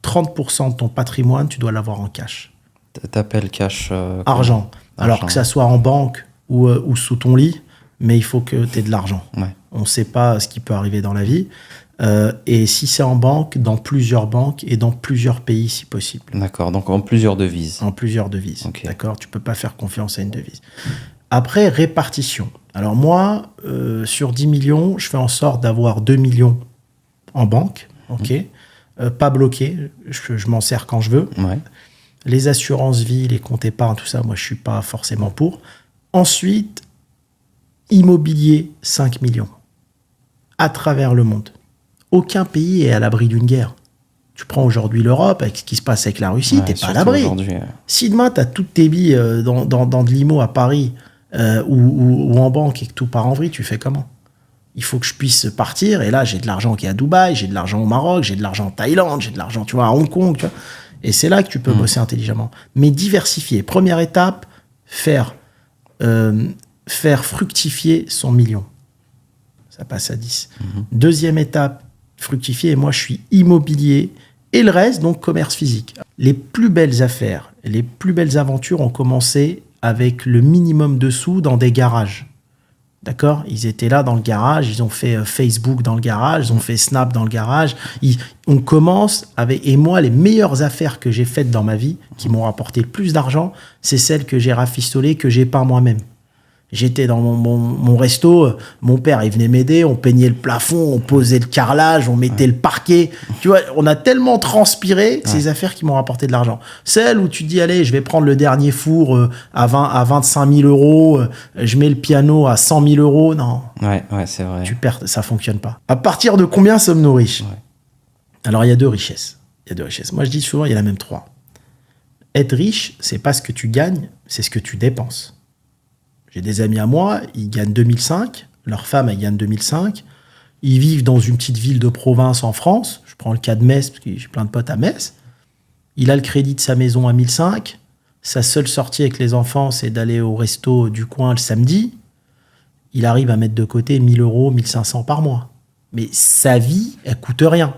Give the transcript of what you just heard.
30% de ton patrimoine, tu dois l'avoir en cash. T'appelles cash... Argent. Alors que ça soit en banque ou sous ton lit, mais il faut que tu aies de l'argent. Ouais. On ne sait pas ce qui peut arriver dans la vie. Et si c'est en banque, dans plusieurs banques et dans plusieurs pays si possible. D'accord, donc en plusieurs devises. En plusieurs devises, Okay. d'accord. Tu ne peux pas faire confiance à une devise. Après, répartition. Alors moi, sur 10 millions, je fais en sorte d'avoir 2 millions en banque, ok. Pas bloqué, je m'en sers quand je veux. Ouais. Les assurances vie, les comptes épargne, tout ça, moi, je ne suis pas forcément pour. Ensuite, immobilier, 5 millions. À travers le monde. Aucun pays est à l'abri d'une guerre. Tu prends aujourd'hui l'Europe, avec ce qui se passe avec la Russie, t'es pas à l'abri. Si demain, tu as toutes tes billes dans de l'IMO à Paris ou en banque et que tout part en vrille, tu fais comment? Il faut que je puisse partir. Et là, j'ai de l'argent qui est à Dubaï, j'ai de l'argent au Maroc, j'ai de l'argent en Thaïlande, j'ai de l'argent, tu vois, à Hong Kong. Tu vois. Et c'est là que tu peux bosser intelligemment. Mais diversifier. Première étape, faire fructifier son million. Ça passe à 10. Deuxième étape, fructifier. Et moi, je suis immobilier. Et le reste, donc, commerce physique. Les plus belles affaires, les plus belles aventures ont commencé avec le minimum de sous dans des garages. D'accord? Ils étaient là dans le garage, ils ont fait Facebook dans le garage, ils ont fait Snap dans le garage. On commence avec... Et moi, les meilleures affaires que j'ai faites dans ma vie, qui m'ont rapporté le plus d'argent, c'est celles que j'ai rafistolées, que j'ai peint moi-même. J'étais dans mon resto, mon père, il venait m'aider, on peignait le plafond, on posait le carrelage, on mettait le parquet. Tu vois, on a tellement transpiré que c'est des affaires qui m'ont rapporté de l'argent. Celles où tu te dis, allez, je vais prendre le dernier four à 25 000 euros, je mets le piano à 100 000 euros. Non. Ouais, c'est vrai. Tu perds, ça fonctionne pas. À partir de combien sommes-nous riches? Alors, il y a deux richesses. Moi, je dis souvent, il y en a même trois. Être riche, c'est pas ce que tu gagnes, c'est ce que tu dépenses. J'ai des amis à moi, ils gagnent 2005, leur femme, elle gagne 2005. Ils vivent dans une petite ville de province en France. Je prends le cas de Metz, parce que j'ai plein de potes à Metz. Il a le crédit de sa maison à 1005. Sa seule sortie avec les enfants, c'est d'aller au resto du coin le samedi. Il arrive à mettre de côté 1000 euros, 1500 par mois. Mais sa vie, elle coûte rien.